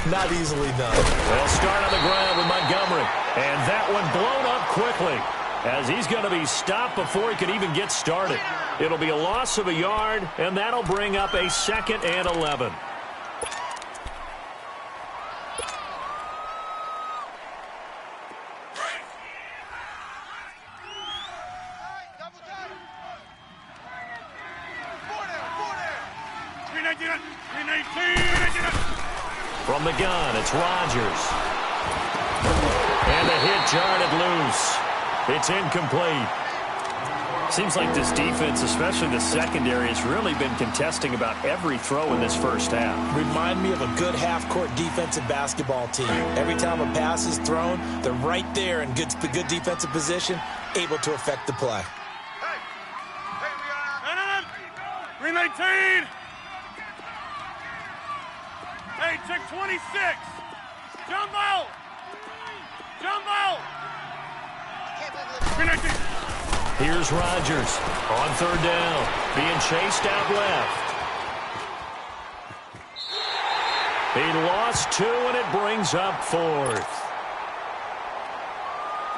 Not easily done. They'll start on the ground with Montgomery. And that one blown up quickly as he's going to be stopped before he could even get started. It'll be a loss of a yard, and that'll bring up a 2nd and 11. From the gun, it's Rodgers. And the hit jarred it loose. It's incomplete. Seems like this defense, especially the secondary, has really been contesting about every throw in this first half. Remind me of a good half-court defensive basketball team. Every time a pass is thrown, they're right there in good defensive position, able to affect the play. Hey, 319. Hey, check 26. Jumbo. Jumbo. 319. Here's Rodgers on 3rd down, being chased out left. He lost 2, and it brings up 4th.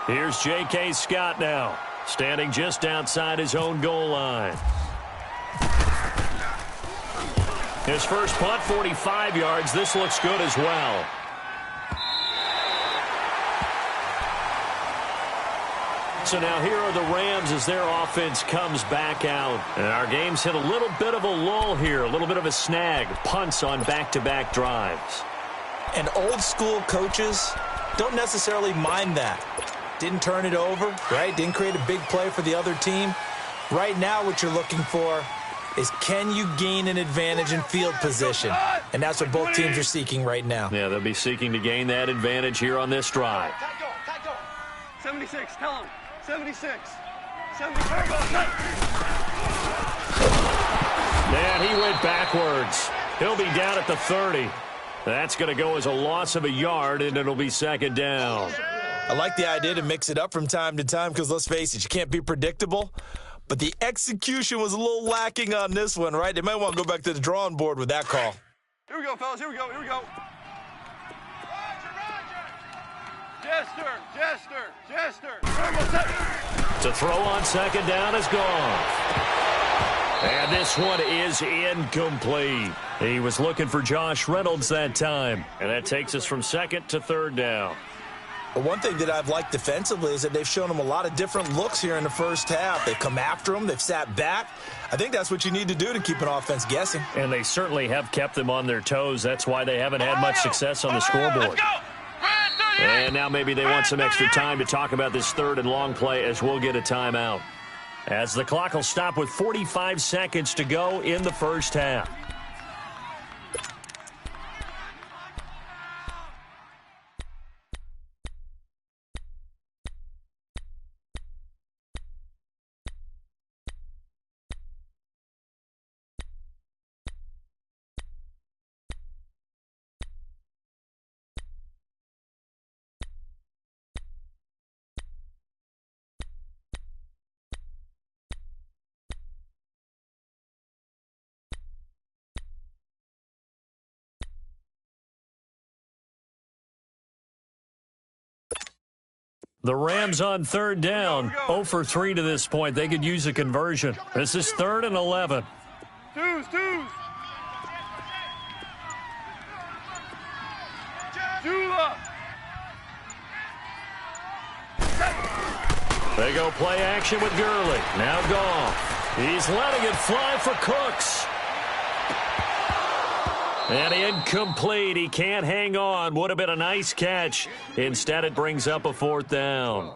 Here's J.K. Scott now, standing just outside his own goal line. His first punt, 45 yards. This looks good as well. So now here are the Rams as their offense comes back out. And our game's hit a little bit of a lull here, a little bit of a snag. Punts on back-to-back drives. And old-school coaches don't necessarily mind that. Didn't turn it over, right? Didn't create a big play for the other team. Right now what you're looking for is can you gain an advantage in field position? And that's what both teams are seeking right now. Yeah, they'll be seeking to gain that advantage here on this drive. 76, tell him. 76. 76. And he went backwards. He'll be down at the 30. That's going to go as a loss of a yard, and it'll be 2nd down. I like the idea to mix it up from time to time because, let's face it, you can't be predictable. But the execution was a little lacking on this one, right? They might want to go back to the drawing board with that call. Here we go, fellas. Here we go. Here we go. Jester. To throw on 2nd down is gone. And this one is incomplete. He was looking for Josh Reynolds that time. And that takes us from 2nd to 3rd down. But one thing that I've liked defensively is that they've shown him a lot of different looks here in the first half. They've come after him. They've sat back. I think that's what you need to do to keep an offense guessing. And they certainly have kept them on their toes. That's why they haven't had much success on the scoreboard. And now maybe they want some extra time to talk about this 3rd and long play as we'll get a timeout. As the clock will stop with 45 seconds to go in the first half. The Rams on 3rd down, 0 for 3 to this point. They could use a conversion. This is 3rd and 11. Twos. Jula. They go play action with Gurley. Now Goff. He's letting it fly for Cooks. And incomplete. He can't hang on. Would have been a nice catch. Instead, it brings up a 4th down.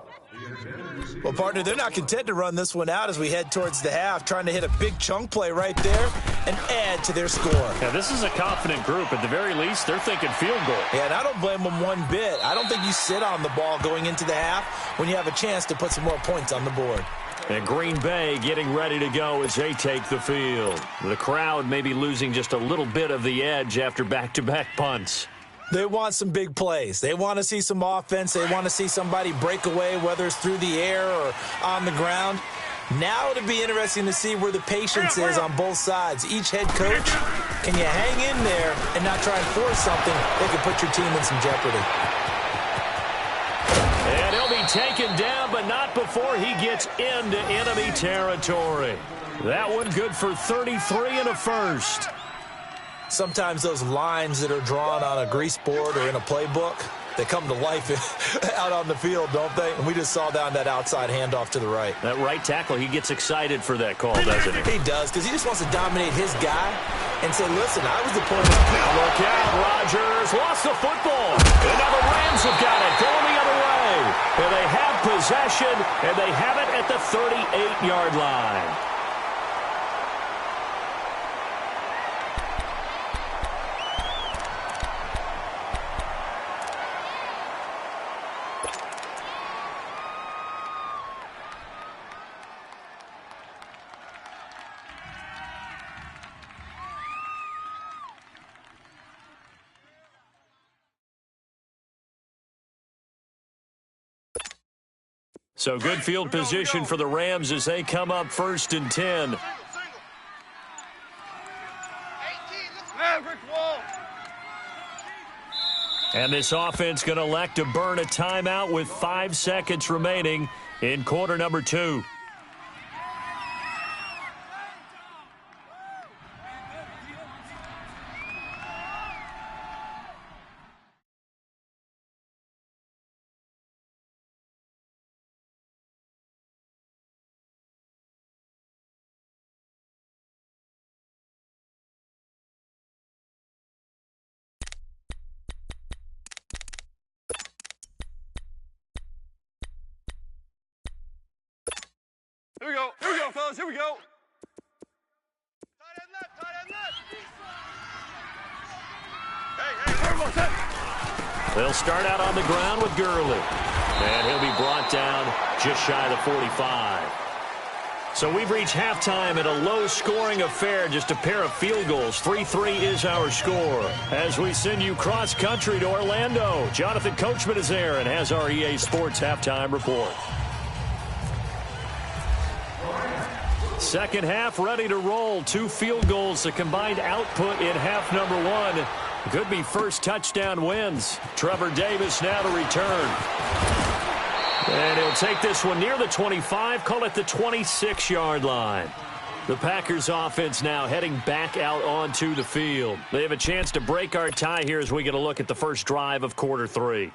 Well, partner, they're not content to run this one out as we head towards the half, trying to hit a big chunk play right there and add to their score. Yeah, this is a confident group. At the very least, they're thinking field goal. Yeah, and I don't blame them one bit. I don't think you sit on the ball going into the half when you have a chance to put some more points on the board. And Green Bay getting ready to go as they take the field. The crowd may be losing just a little bit of the edge after back-to-back punts. They want some big plays. They want to see some offense. They want to see somebody break away, whether it's through the air or on the ground. Now it'll be interesting to see where the patience is on both sides. Each head coach, can you hang in there and not try and force something that could put your team in some jeopardy? And he'll be taken down, but not before he gets into enemy territory. That one good for 33 and a first. Sometimes those lines that are drawn on a grease board or in a playbook, they come to life out on the field, don't they? And we just saw down that outside handoff to the right. That right tackle, he gets excited for that call, doesn't he? He does, because he just wants to dominate his guy and say, listen, I was the point of the Now look out, Rodgers lost the football. And now the Rams have got it, going the other way. And they have possession, and they have it at the 38-yard line. So good field position for the Rams as they come up 1st and 10. And this offense going to elect to burn a timeout with 5 seconds remaining in quarter number 2. Here we go, fellas, here we go. Tight end left, tight end left. Hey, everyone set. They'll start out on the ground with Gurley. And he'll be brought down just shy of the 45. So we've reached halftime at a low-scoring affair, just a pair of field goals. 3-3 is our score. As we send you cross-country to Orlando, Jonathan Coachman is there and has our EA Sports halftime report. Second half ready to roll. 2 field goals, the combined output in half number 1. Could be first touchdown wins. Trevor Davis now to return. And he'll take this one near the 25, call it the 26-yard line. The Packers offense now heading back out onto the field. They have a chance to break our tie here as we get a look at the first drive of quarter 3.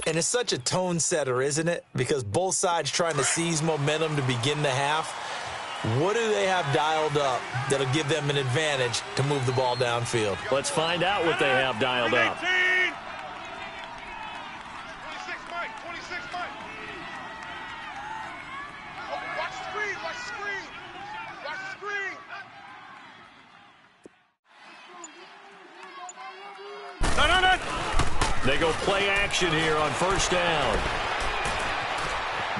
And it's such a tone setter, isn't it? Because both sides trying to seize momentum to begin the half. What do they have dialed up that'll give them an advantage to move the ball downfield? Let's find out what they have dialed up. 26 Mike, 26 Mike. Oh, watch the screen, watch the screen. Watch the screen. No. They go play action here on first down.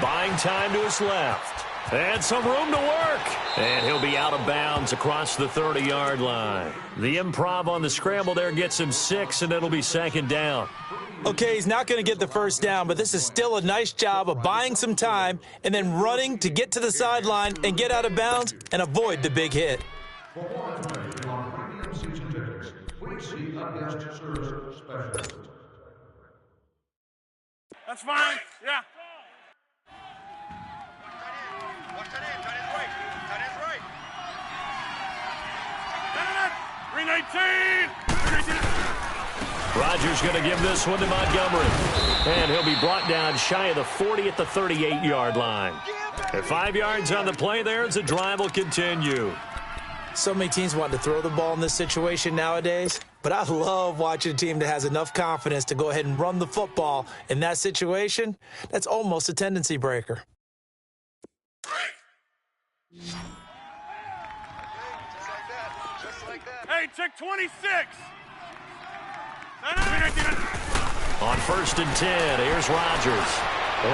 Buying time to his left. And some room to work. And he'll be out of bounds across the 30-yard line. The improv on the scramble there gets him 6, and it'll be second down. Okay, he's not going to get the first down, but this is still a nice job of buying some time and then running to get to the sideline and get out of bounds and avoid the big hit. That's fine, yeah. Watch that in, tight end's right. Tight end's right. Tight end, 319. Rodgers going to give this one to Montgomery. And he'll be brought down shy of the 40 at the 38-yard line. At 5 yards on the play there as the drive will continue. So many teams want to throw the ball in this situation nowadays, but I love watching a team that has enough confidence to go ahead and run the football in that situation. That's almost a tendency breaker. Just like that. Hey, check 26. On 1st and 10, here's Rodgers.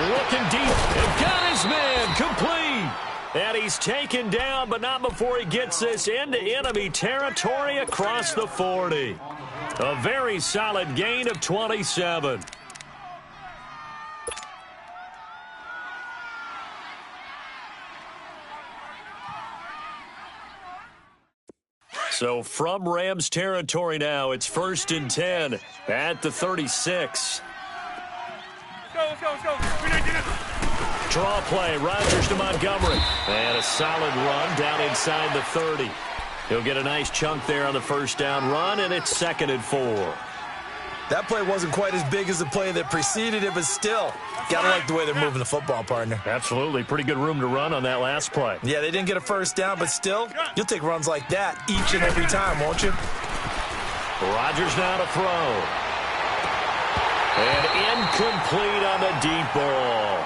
Looking deep and got his man complete. And he's taken down, but not before he gets this into enemy territory across the 40. A very solid gain of 27. So from Rams territory now, it's 1st and 10 at the 36. Let's go. Draw play, Rodgers to Montgomery. And a solid run down inside the 30. He'll get a nice chunk there on the first down run, and it's 2nd and 4. That play wasn't quite as big as the play that preceded it, but still, gotta like the way they're moving the football, partner. Absolutely. Pretty good room to run on that last play. Yeah, they didn't get a first down, but still, you'll take runs like that each and every time, won't you? Rodgers now to throw. And incomplete on the deep ball.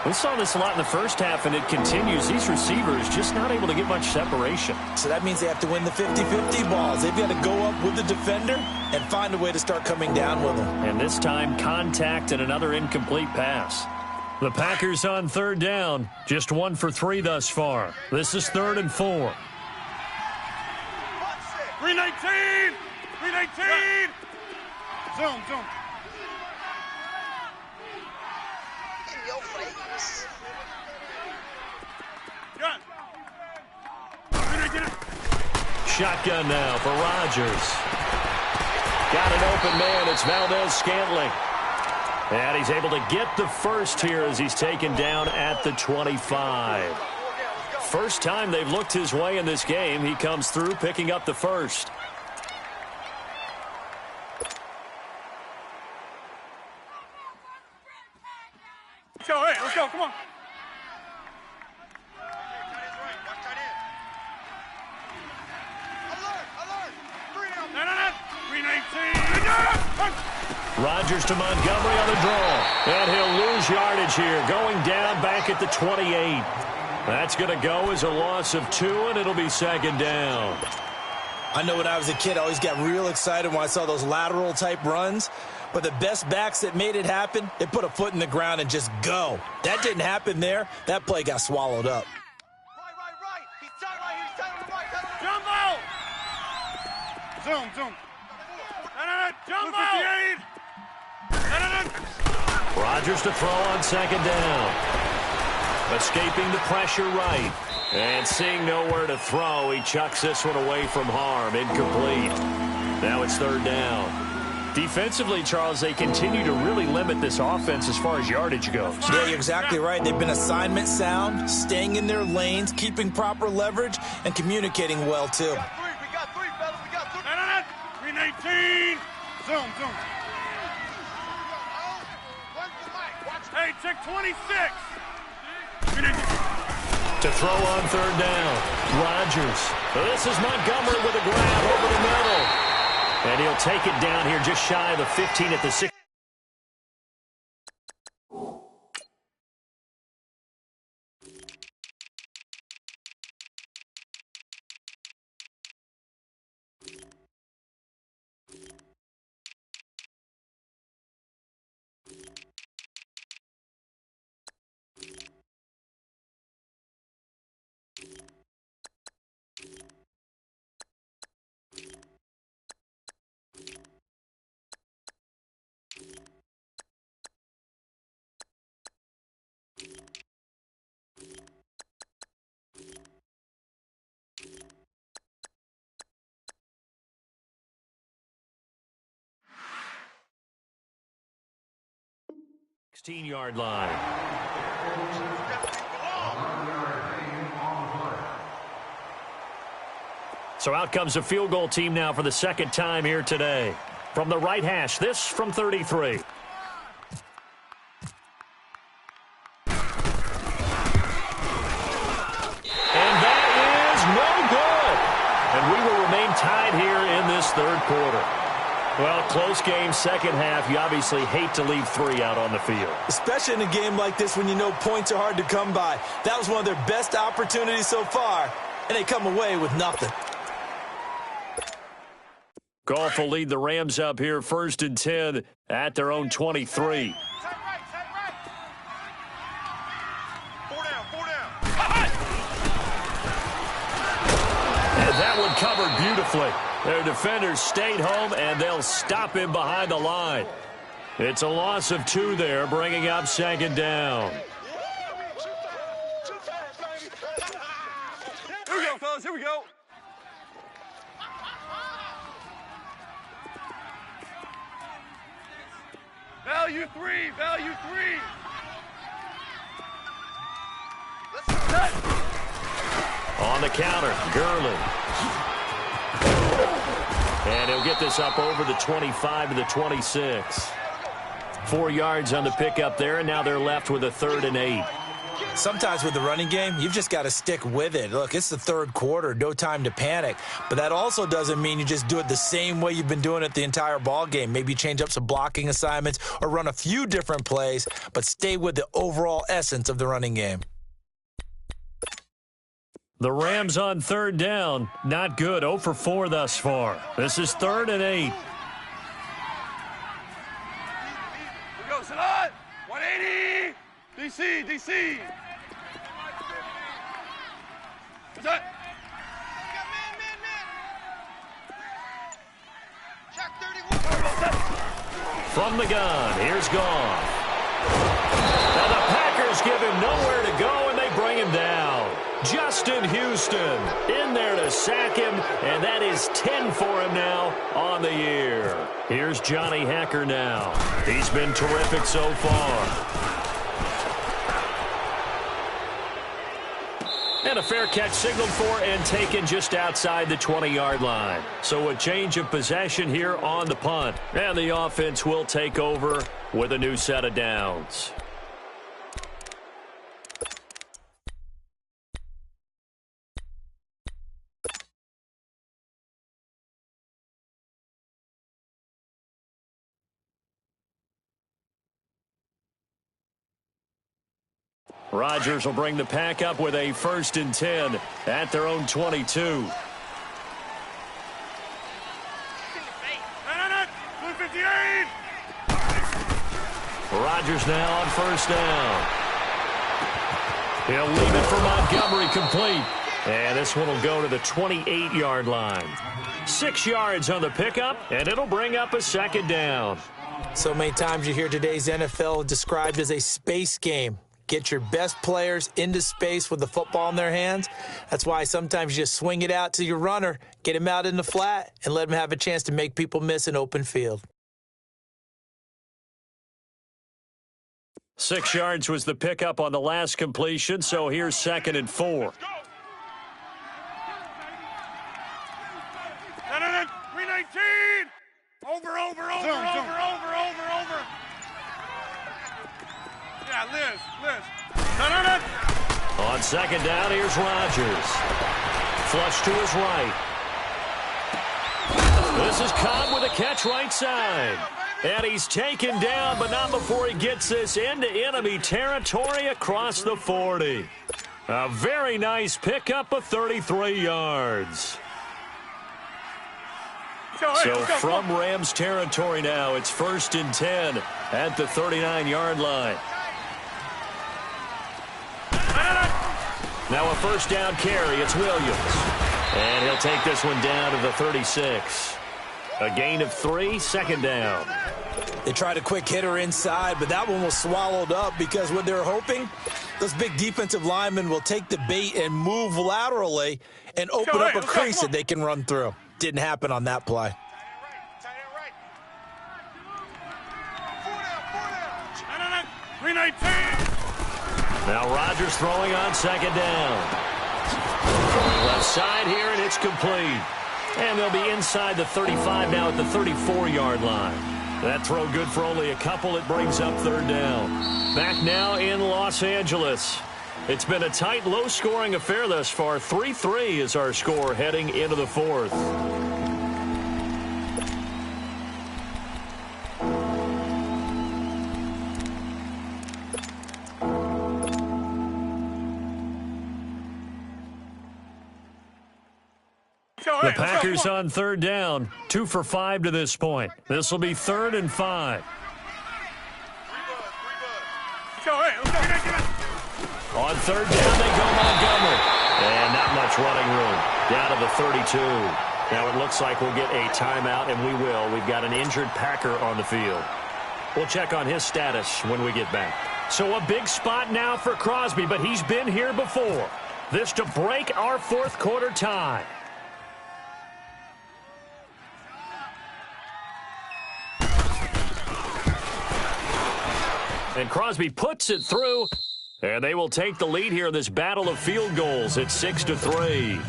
We saw this a lot in the first half, and it continues. These receivers just not able to get much separation. So that means they have to win the 50-50 balls. They've got to go up with the defender and find a way to start coming down with them. And this time, contact and another incomplete pass. The Packers on 3rd down. Just 1 for 3 thus far. This is 3rd and 4. 319! 319! Zoom. In your face. Gun. 319! Shotgun now for Rodgers. Got an open man. It's Valdez-Scantling. And he's able to get the first here as he's taken down at the 25. First time they've looked his way in this game. He comes through picking up the first. Let's go, come on. Alert! 319! Rodgers to Montgomery on the draw. And he'll lose yardage here, going down back at the 28. That's going to go as a loss of 2, and it'll be 2nd down. I know when I was a kid, I always got real excited when I saw those lateral-type runs. But the best backs that made it happen, they put a foot in the ground and just go. That didn't happen there. That play got swallowed up. Right. He's turning right. Jumbo! Zoom. Jumbo! Rodgers to throw on 2nd down. Escaping the pressure right. And seeing nowhere to throw, he chucks this one away from harm. Incomplete. Now it's 3rd down. Defensively, Charles, they continue to really limit this offense as far as yardage goes. Yeah, you're exactly right. They've been assignment sound, staying in their lanes, keeping proper leverage, and communicating well, too. We got three, fellas. 319! Zoom. Hey, check 26! To throw on 3rd down, Rodgers. This is Montgomery with a grab over the middle. And he'll take it down here just shy of the 15 at the 6. Yard line. So out comes a field goal team now for the 2nd time here today. From the right hash, this from 33. And that is no good. And we will remain tied here in this 3rd quarter. Well, close game, 2nd half. You obviously hate to leave 3 out on the field. Especially in a game like this when you know points are hard to come by. That was one of their best opportunities so far, and they come away with nothing. Goff will lead the Rams up here 1st and 10 at their own 23. Set right. 4 down. And that one covered beautifully. Their defenders stayed home, and they'll stop him behind the line. It's a loss of 2 there, bringing up 2nd down. Here we go, fellas. Here we go. Value three. Value three. On the counter, Gurley. And he'll get this up over the 25 to the 26. 4 yards on the pickup there, and now they're left with a 3rd and 8. Sometimes with the running game, you've just got to stick with it. Look, it's the third quarter, no time to panic. But that also doesn't mean you just do it the same way you've been doing it the entire ball game. Maybe change up some blocking assignments or run a few different plays, but stay with the overall essence of the running game. The Rams on 3rd down. Not good. 0 for 4 thus far. This is 3rd and 8. Here we go, Salat. 180. DC, DC. What's that? Check 31. From the gun, here's Goff. Now the Packers give him nowhere to go, and they bring him down. Justin Houston in there to sack him, and that is 10 for him now on the year. Here's Johnny Hacker now. He's been terrific so far. And a fair catch signaled for and taken just outside the 20-yard line. So a change of possession here on the punt. And the offense will take over with a new set of downs. Rodgers will bring the pack up with a 1st and 10 at their own 22. 258. Rodgers now on 1st down. He'll leave it for Montgomery complete. And this one will go to the 28-yard line. 6 yards on the pickup, and it'll bring up a 2nd down. So many times you hear today's NFL described as a space game. Get your best players into space with the football in their hands. That's why sometimes you just swing it out to your runner, get him out in the flat, and let him have a chance to make people miss an open field. 6 yards was the pickup on the last completion, so here's 2nd and 4. 319. Over. Yeah, Liz. On 2nd down, here's Rodgers. Flush to his right. This is Cobb with a catch right side. And he's taken down, but not before he gets this into enemy territory across the 40. A very nice pickup of 33 yards. So from Rams territory now, it's 1st and 10 at the 39-yard line. Now a 1st down carry. It's Williams. And he'll take this one down to the 36. A gain of 3, 2nd down. They tried a quick hitter inside, but that one was swallowed up because what they're hoping, those big defensive linemen will take the bait and move laterally and open up a crease that they can run through. Didn't happen on that play. Tight end right. 4 down. 319. Now Rodgers throwing on 2nd down. Left side here, and it's complete. And they'll be inside the 35 now at the 34-yard line. That throw good for only a couple. It brings up 3rd down. Back now in Los Angeles. It's been a tight, low-scoring affair thus far. 3-3 is our score heading into the 4th. The Packers on 3rd down. 2 for 5 to this point. This will be 3rd and 5. On 3rd down, they go Montgomery. And not much running room. Down to the 32. Now it looks like we'll get a timeout, and we will. We've got an injured Packer on the field. We'll check on his status when we get back. So a big spot now for Crosby, but he's been here before. This to break our 4th quarter tie. And Crosby puts it through, and they will take the lead here in this battle of field goals at 6-3.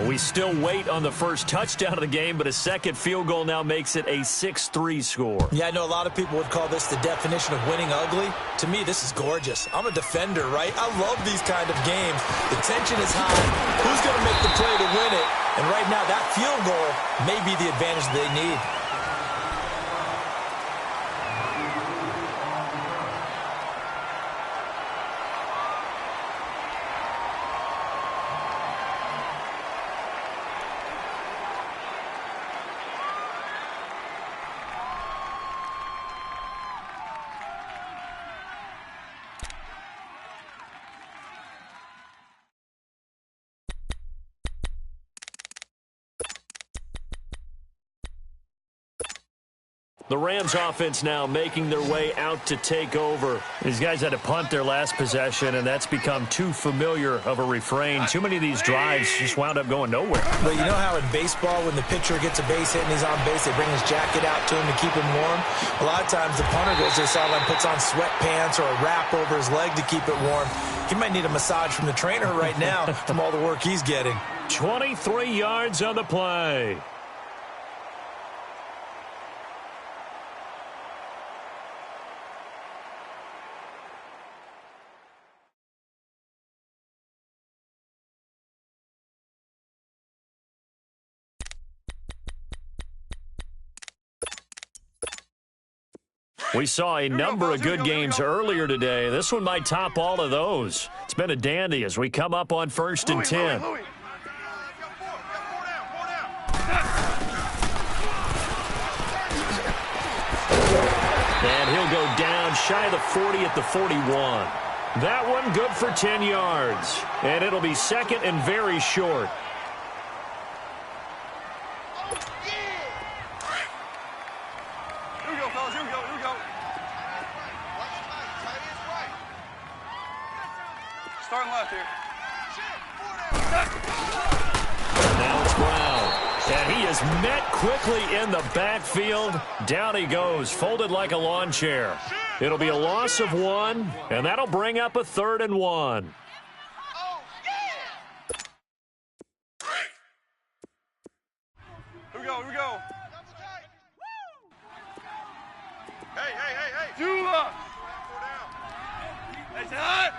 We still wait on the first touchdown of the game, but a second field goal now makes it a 6-3 score. Yeah, I know a lot of people would call this the definition of winning ugly. To me, this is gorgeous. I'm a defender, right? I love these kind of games. The tension is high. Who's going to make the play to win it? And right now, that field goal may be the advantage they need. The Rams offense now making their way out to take over. These guys had to punt their last possession, and that's become too familiar of a refrain. Too many of these drives just wound up going nowhere. But you know how in baseball, when the pitcher gets a base hit and he's on base, they bring his jacket out to him to keep him warm? A lot of times the punter goes to the sideline, puts on sweatpants or a wrap over his leg to keep it warm. He might need a massage from the trainer right now from all the work he's getting. 23 yards on the play. We saw a number of good games earlier today. This one might top all of those. It's been a dandy as we come up on 1st and 10. And he'll go down shy of the 40 at the 41. That one good for 10 yards. And it'll be second and very short. Starting left here. Now it's Brown. And he is met quickly in the backfield. Down he goes, folded like a lawn chair. It'll be a loss of 1, and that'll bring up a 3rd and 1. Here we go, here we go. Hey. Jula! Hey, say hi!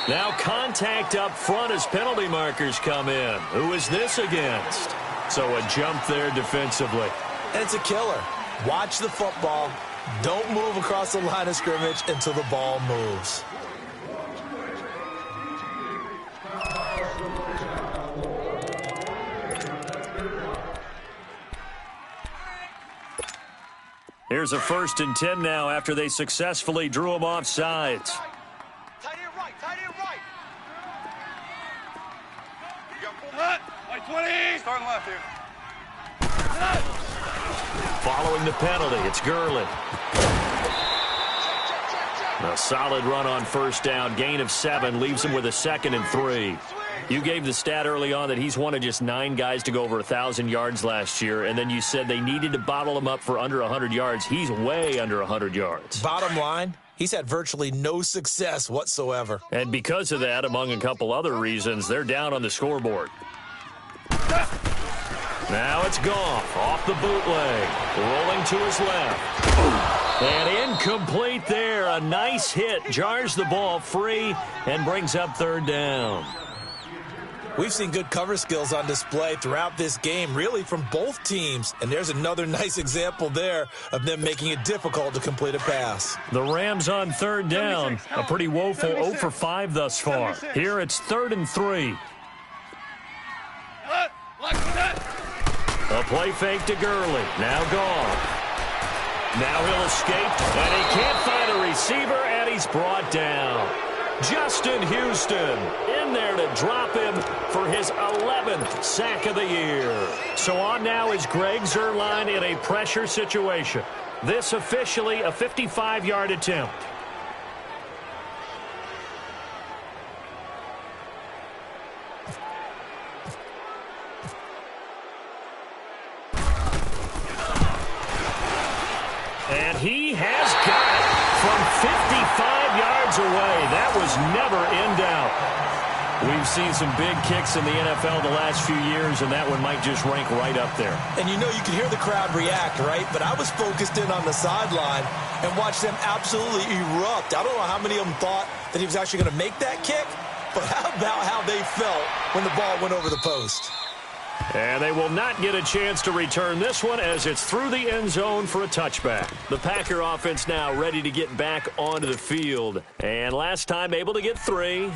Now contact up front as penalty markers come in. Who is this against? So a jump there defensively. And it's a killer. Watch the football. Don't move across the line of scrimmage until the ball moves. Here's a 1st and 10 now after they successfully drew him off sides. Tight end right. You got full hut. Like 20. Starting left here. Following the penalty, it's Gurley. A solid run on 1st down. Gain of 7 leaves him with a 2nd and 3. You gave the stat early on that he's one of just 9 guys to go over 1,000 yards last year, and then you said they needed to bottle him up for under 100 yards. He's way under 100 yards. Bottom line, he's had virtually no success whatsoever. And because of that, among a couple other reasons, they're down on the scoreboard. Now it's Goff off the bootleg, rolling to his left. And incomplete there. A nice hit, jars the ball free, and brings up 3rd down. We've seen good cover skills on display throughout this game, really from both teams. And there's another nice example there of them making it difficult to complete a pass. The Rams on 3rd down. A pretty woeful 0 for 5 thus far. Here it's 3rd and 3. A play fake to Gurley. Now Goff. Now he'll escape, and he can't find a receiver, and he's brought down. Justin Houston in there to drop him for his 11th sack of the year. So on now is Greg Zuerlein in a pressure situation. This officially a 55-yard attempt. And he has got it. from 55 yards away. That was never in doubt. We've seen some big kicks in the NFL the last few years, and that one might just rank right up there. And you know, you can hear the crowd react, right? But I was focused in on the sideline and watched them absolutely erupt. I don't know how many of them thought that he was actually going to make that kick, but how about how they felt when the ball went over the post? And they will not get a chance to return this one as it's through the end zone for a touchback. The Packer offense now ready to get back onto the field. And last time able to get 3.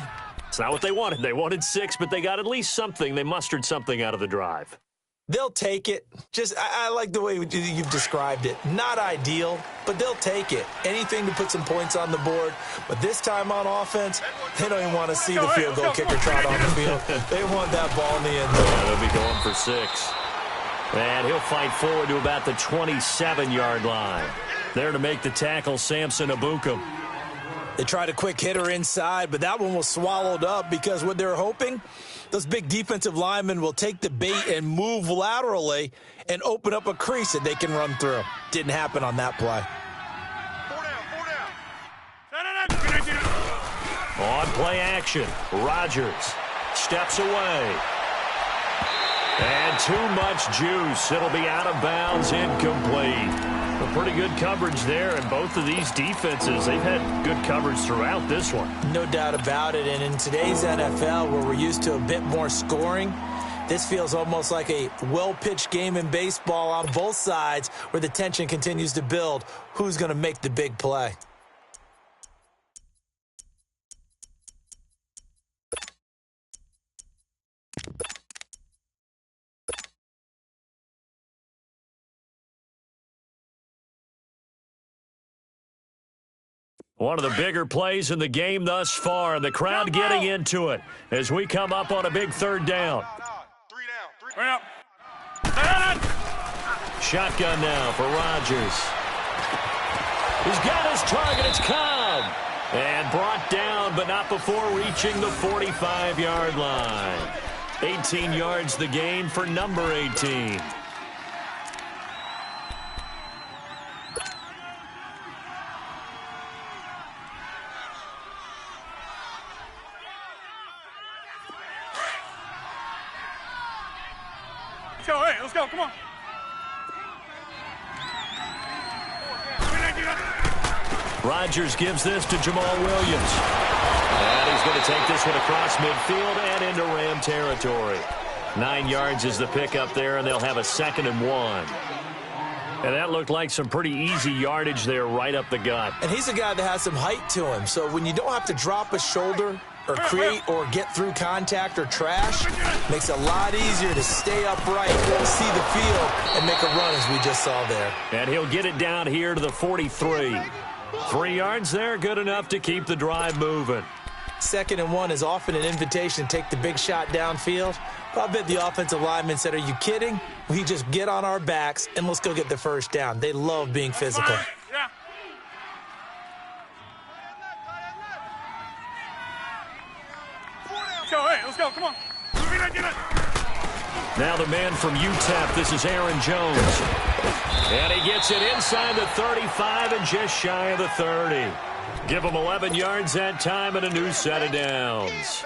It's not what they wanted. They wanted 6, but they got at least something. They mustered something out of the drive. They'll take it. I like the way you've described it. Not ideal, but they'll take it. Anything to put some points on the board. But this time on offense, they don't even want to see the field goal kicker trot on the field. They want that ball in the end zone. Yeah, they'll be going for 6. And he'll fight forward to about the 27-yard line. There to make the tackle, Samson Abukum. They tried a quick hitter inside, but that one was swallowed up because what they're hoping, those big defensive linemen will take the bait and move laterally and open up a crease that they can run through. Didn't happen on that play. 4 down. On play action, Rodgers steps away. And too much juice. It'll be out of bounds, incomplete. A pretty good coverage there, and both of these defenses, they've had good coverage throughout this one. No doubt about it, and in today's NFL, where we're used to a bit more scoring, this feels almost like a well-pitched game in baseball on both sides where the tension continues to build. Who's going to make the big play? One of the bigger plays in the game thus far, and the crowd getting into it as we come up on a big 3rd down. 3 down. 3 down. Shotgun now for Rodgers. He's got his target. It's Cobb. And brought down, but not before reaching the 45-yard line. 18 yards the gain for number 18. Let's go, come on. Rodgers gives this to Jamal Williams. And he's going to take this one across midfield and into Ram territory. 9 yards is the pickup there, and they'll have a 2nd and 1. And that looked like some pretty easy yardage there right up the gut. And he's a guy that has some height to him, so when you don't have to drop a shoulder or create or get through contact or trash, makes it a lot easier to stay upright, see the field, and make a run as we just saw there. And he'll get it down here to the 43. 3 yards there, good enough to keep the drive moving. 2nd and 1 is often an invitation to take the big shot downfield. But I bet the offensive lineman said, are you kidding? We just get on our backs and let's go get the 1st down. They love being physical. Yeah. Let's go, come on. Now the man from UTEP, this is Aaron Jones. And he gets it inside the 35 and just shy of the 30. Give him 11 yards that time and a new set of downs.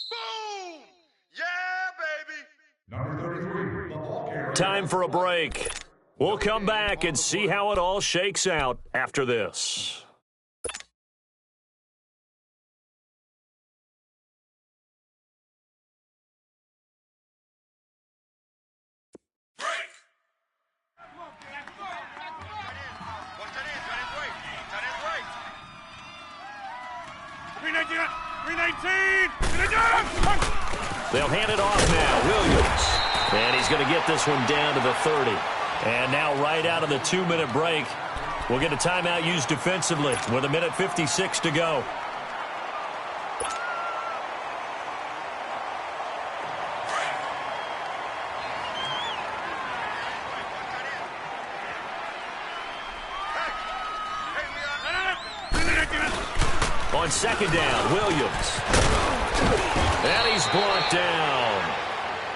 Boom! Yeah, baby! Number 33, the ball carrier. Time for a break. We'll come back and see how it all shakes out after this. They'll hand it off now. Williams. And he's going to get this one down to the 30. And now right out of the 2-minute break, we'll get a timeout used defensively with 1:56 to go. On 2nd down, Williams. And he's brought down.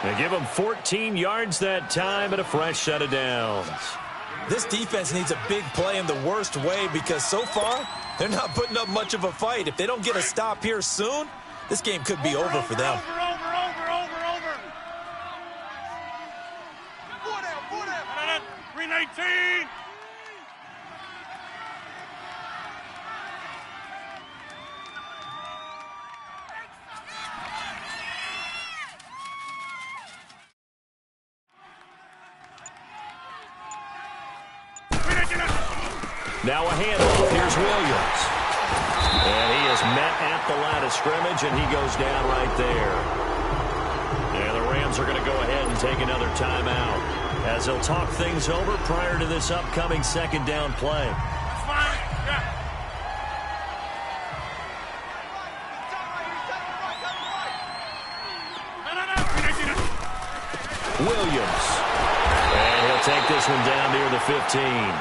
They give them 14 yards that time and a fresh set of downs. This defense needs a big play in the worst way because so far, they're not putting up much of a fight. If they don't get a stop here soon, this game could be over for them. Over. 319. Now a handoff. Here's Williams. And he is met at the line of scrimmage, and he goes down right there. And the Rams are going to go ahead and take another timeout as they'll talk things over prior to this upcoming second down play. That's fine. Yeah. Williams. And he'll take this one down near the 15.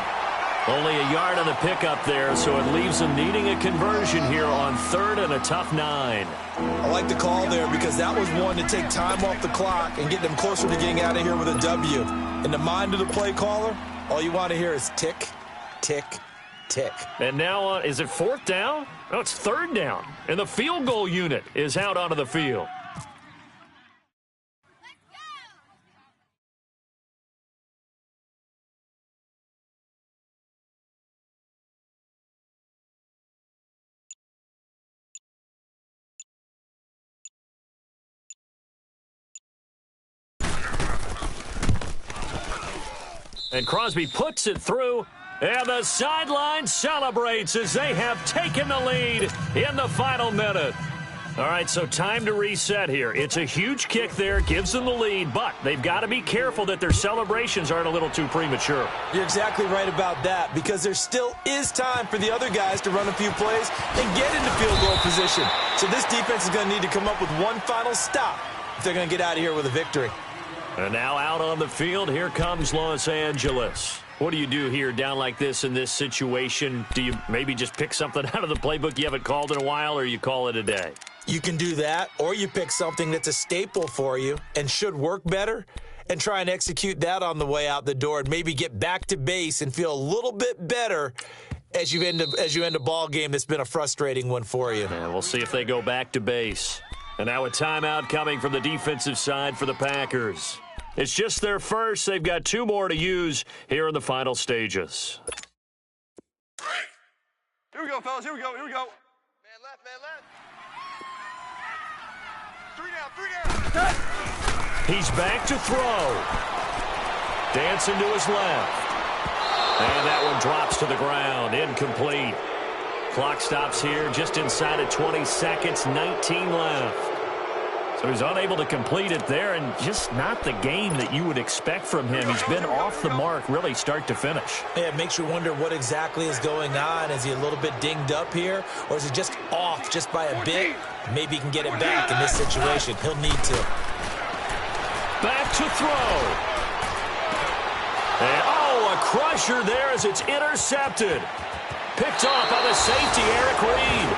Only a yard on the pickup there, so it leaves them needing a conversion here on third and a tough 9. I like the call there because that was one to take time off the clock and get them closer to getting out of here with a W. In the mind of the play caller, all you want to hear is tick, tick, tick. And now, is it fourth down? No, it's third down. And the field goal unit is out onto the field. And Crosby puts it through, and the sideline celebrates as they have taken the lead in the final minute. All right, so time to reset here. It's a huge kick there, gives them the lead, but they've got to be careful that their celebrations aren't a little too premature. You're exactly right about that because there still is time for the other guys to run a few plays and get into field goal position. So this defense is going to need to come up with one final stop if they're going to get out of here with a victory. And now out on the field, here comes Los Angeles. What do you do here down like this in this situation? Do you maybe just pick something out of the playbook you haven't called in a while, or you call it a day? You can do that, or you pick something that's a staple for you and should work better and try and execute that on the way out the door and maybe get back to base and feel a little bit better as you end a ball game that's been a frustrating one for you. And we'll see if they go back to base. And now a timeout coming from the defensive side for the Packers. It's just their first. They've got 2 more to use here in the final stages. Here we go, fellas. Here we go. Man left. 3 down. He's back to throw. Dancing to his left. And that one drops to the ground. Incomplete. Clock stops here just inside of 20 seconds. 19 left. So he's unable to complete it there, and just not the game that you would expect from him. He's been off the mark really start to finish. Yeah, it makes you wonder what exactly is going on. Is he a little bit dinged up here, or is he just off just by a bit? Maybe he can get it back in this situation. He'll need to. Back to throw. And, a crusher there as it's intercepted. Picked off by the safety, Eric Reed.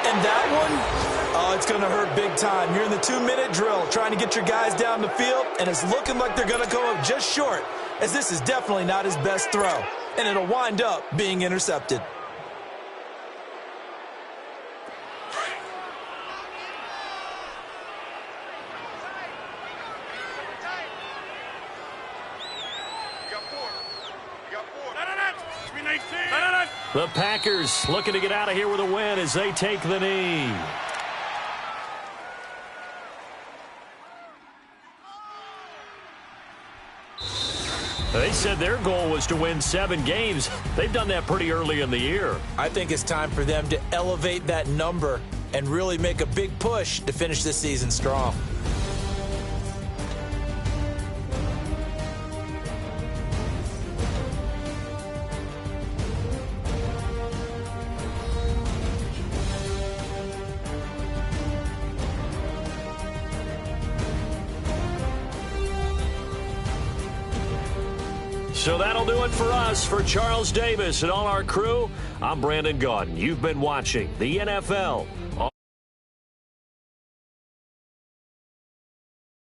And that one, it's going to hurt big time. You're in the 2-minute drill trying to get your guys down the field, and it's looking like they're going to come up just short, as this is definitely not his best throw, and it'll wind up being intercepted. The Packers looking to get out of here with a win as they take the knee. They said their goal was to win 7 games. They've done that pretty early in the year. I think it's time for them to elevate that number and really make a big push to finish this season strong. So that'll do it for us. For Charles Davis and all our crew, I'm Brandon Gaudin. You've been watching the NFL